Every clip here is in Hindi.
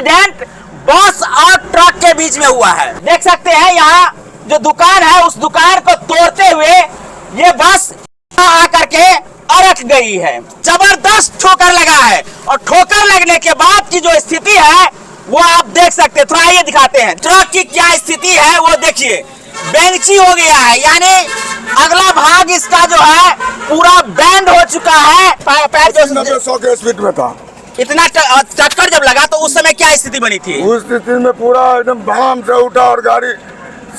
एक्सीडेंट बस और ट्रक के बीच में हुआ है। देख सकते हैं यहाँ जो दुकान है उस दुकान को तोड़ते हुए ये बस आकर के अड़क गई है। जबरदस्त ठोकर लगा है और ठोकर लगने के बाद की जो स्थिति है वो आप देख सकते हैं। थोड़ा ये दिखाते हैं ट्रक की क्या स्थिति है वो देखिए, बेंची हो गया है, यानी अगला भाग इसका जो है पूरा बैंड हो चुका है। पैर जो 100 के स्पीड में था। इतना टक्कर जब लगा तो उस समय क्या स्थिति बनी थी? उस स्थिति में पूरा एकदम भाम से उठा और गाड़ी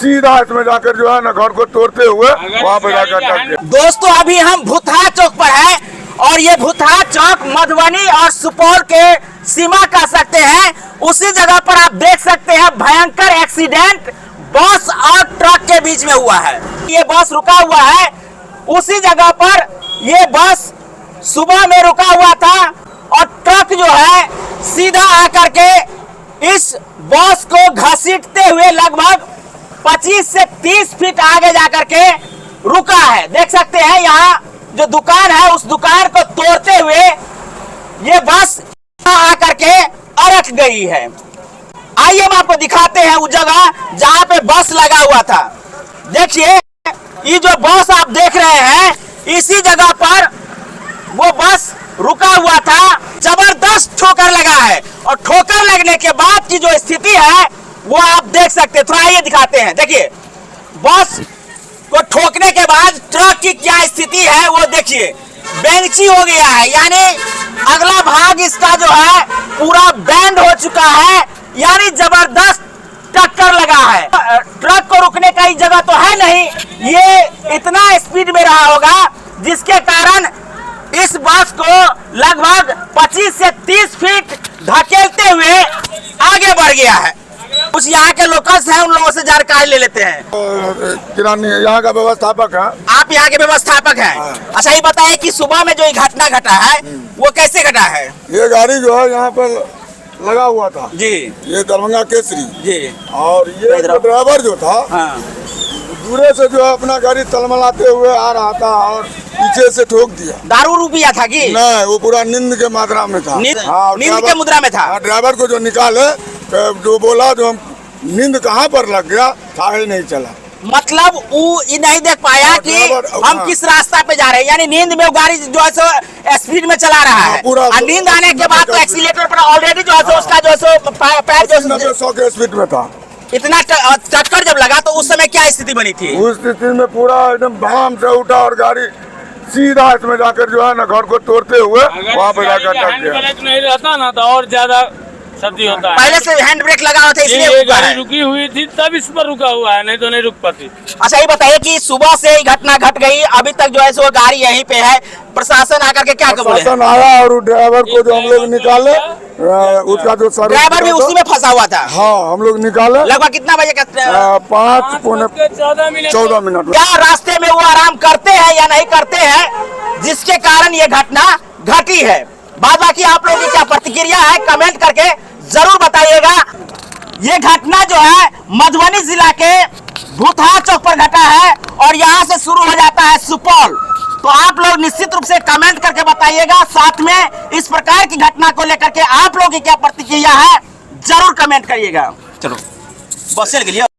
सीधा इसमें जाकर जो है ना घर को तोड़ते हुए वहाँ पे जाकर अटक गया। दोस्तों अभी हम भूतहा चौक पर है और ये भूतहा चौक मधुबनी और सुपौल के सीमा कह सकते हैं। उसी जगह पर आप देख सकते हैं भयंकर एक्सीडेंट बस और ट्रक के बीच में हुआ है। ये बस रुका हुआ है, उसी जगह पर ये बस सुबह में रुका हुआ था और ट्रक जो है सीधा आकर के इस बस को घसीटते हुए लगभग 25 से 30 फीट आगे जाकर के रुका है। देख सकते हैं यहाँ जो दुकान है उस दुकान को तोड़ते हुए ये बस आकर के अड़क गई है। आइए हम आपको दिखाते हैं उस जगह जहां पे बस लगा हुआ था। देखिए ये जो बस आप देख रहे हैं इसी जगह पर वो बस रुका हुआ था। जबरदस्त ठोकर लगा है और ठोकर लगने के बाद की जो स्थिति है वो आप देख सकते हैं। थोड़ा ये दिखाते हैं, देखिए बस को ठोकने के बाद ट्रक की क्या स्थिति है वो देखिए, बेंची हो गया है, यानी अगला भाग इसका जो है पूरा बैंड हो चुका है, यानी जबरदस्त टक्कर लगा है। ट्रक को रुकने का ही जगह तो है नहीं, ये इतना स्पीड में रहा होगा जिसके कारण इस बस को लगभग 25 से 30 फीट धकेलते हुए आगे बढ़ गया है। कुछ यहाँ के लोकल्स हैं, उन लोगों से जानकारी ले लेते हैं। किरानी यहाँ का व्यवस्थापक है। आप यहाँ के व्यवस्थापक हैं? अच्छा ये बताइए कि सुबह में जो ये घटना घटा है वो कैसे घटा है? ये गाड़ी जो है यहाँ पर लगा हुआ था जी, ये दरभंगा केसरी जी, और ये ड्राइवर जो था दूरे से जो है अपना गाड़ी तलमलाते हुए आ रहा था और पीछे से ठोक दिया। दारू रुपया था कि नहीं, वो पूरा नींद के मात्रा में था। नींद के मुद्रा में था। ड्राइवर को जो निकाले जो बोला जो नींद कहाँ पर लग गया था ही नहीं चला। मतलब वो ये नहीं देख पाया कि हम किस रास्ता पे जा रहे हैं, यानी नींद में वो गाड़ी जो है सो स्पीड में चला रहा है और नींद आने के बाद तो एक्सीलेटर पर ऑलरेडी जो है सो उसका जो है सो पैर जो 100 के स्पीड में था। इतना टक्कर जब लगा तो उस समय क्या स्थिति बनी थी? उस स्थिति में पूरा एकदम भाम से उठा और गाड़ी सीधा इसमें जाकर जो है ना घर को तोड़ते हुए वहाँ पे जाकर अटक गया। नहीं रहता ना तो और ज्यादा सर्दी होता है। पहले से हैंड ब्रेक लगा हुआ था इसलिए ये गाड़ी रुकी हुई थी तब इस पर रुका हुआ है, नहीं तो नहीं रुक पाती। अच्छा ये बताइए कि सुबह से ही घटना घट गई, अभी तक जो है सो गाड़ी यहीं पे है, प्रशासन आकर के क्या बोले? प्रशासन आया और ड्राइवर को जो हम लोग निकाले, उसका जो ड्राइवर भी उसी में फंसा हुआ था। हाँ, हम लोग निकाले लगभग कितना बजे का? 5-14 मिनट। क्या रास्ते में वो आराम करते हैं या नहीं करते हैं जिसके कारण ये घटना घटी है? बाद बाकी आप लोगों की क्या प्रतिक्रिया है कमेंट करके जरूर बताइएगा। ये घटना जो है मधुबनी जिला के भूतहा चौक पर घटा है और यहाँ से शुरू हो जाता है सुपौल। तो आप लोग निश्चित रूप से कमेंट करके बताइएगा, साथ में इस प्रकार की घटना को लेकर के आप लोगों की क्या प्रतिक्रिया है जरूर कमेंट करिएगा। चलो बस चल गई।